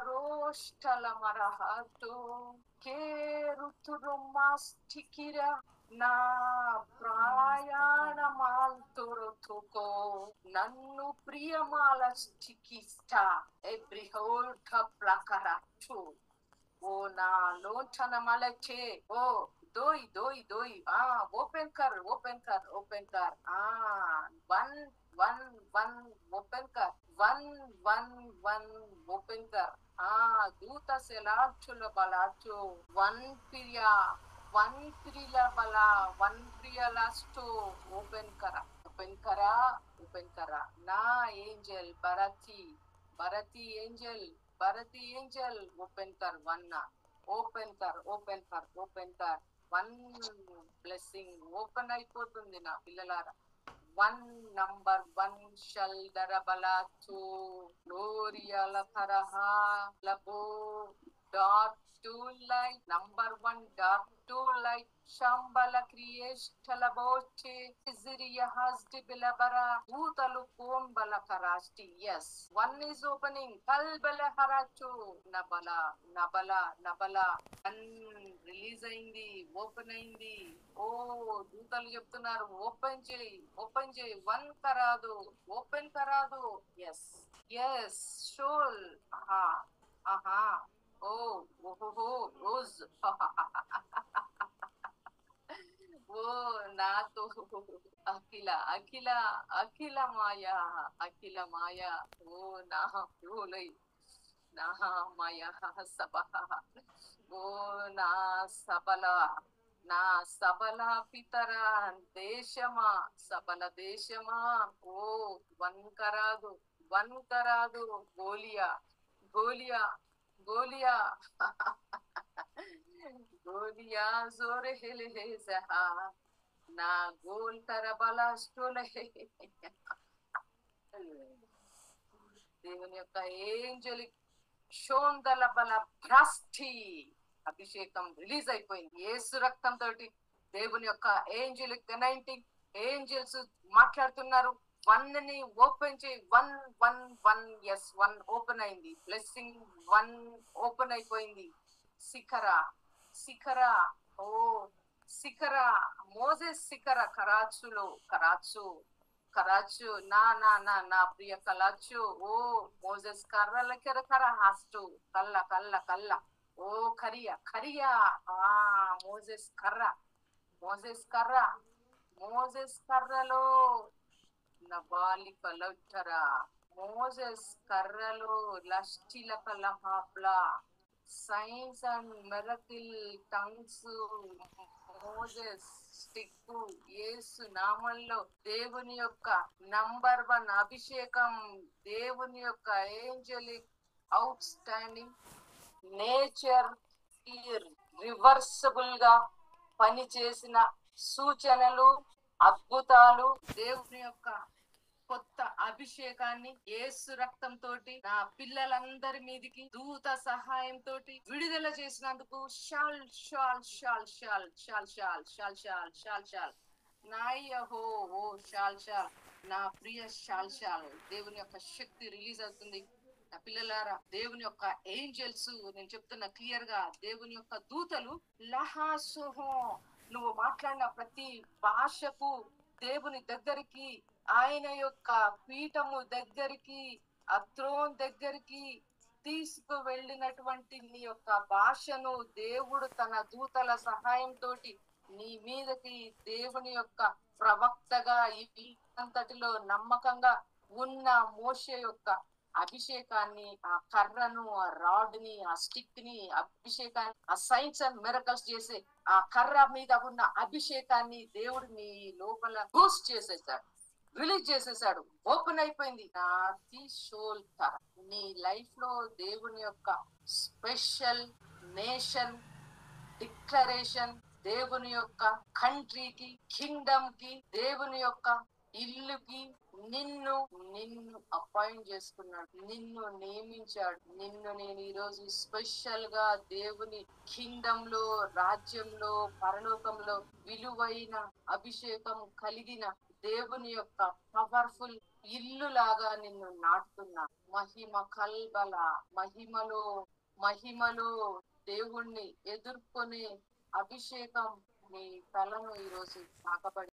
roshtal marahato ke ruturumastikira na ప్రయాణమాల్తురుతుకో నన్ను ప్రియమాల చికిస్తా ఎబ్రిహోల్క ప్లకరచు ఓ నా లోచన మలచే ఓ దోయి దోయి దోయి open కర్ వన్ వన్ వన్ ఓపెన్ కర్ వన్ ఓపెన్ కర్ దూత సెలాచుల బలాచు వన్ प्रिया बला वन प्रिया लास्टो ओपन करा ना एंजल भरती एंजल ओपन कर वन ब्लेसिंग ओपन అయిపోతుంది నా పిల్లలారా वन नंबर 1 शल दरबला तो ग्लोरिया लथरहा लबो डॉट टू लाइट नंबर 1 डॉट टू लाइट शंबला क्रिएस्टला बोचे इजरिया हस्ति बिलबरा भूतलु कोंबला कराष्टी यस 1 is opening कलबला हराचो నబల రిలీజ్ అయింది ఓపెన్ అయింది ఓ దూతలు చెప్తున్నారు ఓపెన్ చేయి వన్ కరాదు ఓపెన్ కరాదు ఎస్ షోల్ ఆహా ఓ ఓహో రోజ్ ఓ నాతో అఖిల మాయా ఓ నా రోలై నా మాయా సబహ ఓ నా సబల పితర సబల దేశమా ఓ వన్ కరాదు గోలియా జోరే హెలే జహా నా గోల్ కరబల స్టోలే దేవుని యొక్క ఏంజలిక్ షోందల బల భ్రష్టి అభిషేకం రిలీజ్ అయిపోయింది యేసు రక్తం తోటి దేవుని యొక్క ఏంజలిక్ అనాయింటింగ్ ఏంజల్స్ మాట్లాడుతున్నారు వన్ ని ఓపెన్ చేయి వన్ ఎస్ వన్ ఓపెన్ అయింది బ్లెస్సింగ్ వన్ ఓపెన్ అయిపోయింది శిఖర మోజెస్ శిఖర కరాచు నా ప్రియ కలాచు ఓ మోజెస్ కర్ర హాస్టు కల్ల ఓ కరియా మోజెస్ కర్రలో నబాలి కలౌటరా మోజెస్ కర్రలో లష్టిల కలహాప్లా signs and miracle tongues Moses stick యేసు నామంలో దేవుని యొక్క నంబర్ 1 అభిషేకం దేవుని యొక్క angelic outstanding nature reversible గా పనిచేసిన సూచనలు అద్భుతాలు దేవుని యొక్క కొత్త అభిషేకాన్ని యేసు రక్తం తోటి నా పిల్లలందరి మీదికి దూత సహాయం తోటి విడుదల చేసినందుకు షాల్ నా ప్రియ షాల్ దేవుని యొక్క శక్తి రిలీజ్ అవుతుంది నా పిల్లలారా దేవుని యొక్క ఏంజల్స్ నేను చెప్తున్నా క్లియర్ గా దేవుని యొక్క దూతలు లహాసోహో నువ్వు మాట్లాడిన ప్రతి భాషకు దేవుని దగ్గరికి ఆయన యొక్క పీఠము దగ్గరికి ఆ థ్రోన్ దగ్గరికి తీసుకు వెళ్ళినటువంటి నీ యొక్క భాషను దేవుడు తన దూతల సహాయం తోటి నీ మీదకి దేవుని యొక్క ప్రవక్తగా ఈ అంతటిలో నమ్మకంగా ఉన్న మోషే యొక్క అభిషేకాన్ని ఆ కర్రను ఆ రాడ్ ని ఆ స్టిక్ ని అభిషేకాన్ని ఆ సైన్స్ అండ్ మిరకల్స్ చేసే ఆ కర్ర మీద ఉన్న అభిషేకాన్ని దేవుడు నీ లోపల బూస్ట్ చేసేసాడు రిలీజ్ చేసేసాడు ఓపెన్ అయిపోయింది నీ లైఫ్ లో దేవుని యొక్క స్పెషల్ నేషన్ డిక్లరేషన్ దేవుని యొక్క కంట్రీకి కింగ్డమ్ కి దేవుని యొక్క ఇల్లుకి నిన్ను అపాయింట్ చేసుకున్నాడు నిన్ను నియమించాడు నేను ఈరోజు స్పెషల్ గా దేవుని కింగ్డమ్ లో రాజ్యంలో పరలోకంలో విలువైన అభిషేకం కలిగిన దేవుని యొక్క పవర్ఫుల్ ఇల్లులాగా నిన్ను నాటుతున్నా. మహిమ కల్బల మహిమలో దేవుణ్ణి ఎదుర్కొనే అభిషేకం నీ తలను ఈరోజు తాకబడి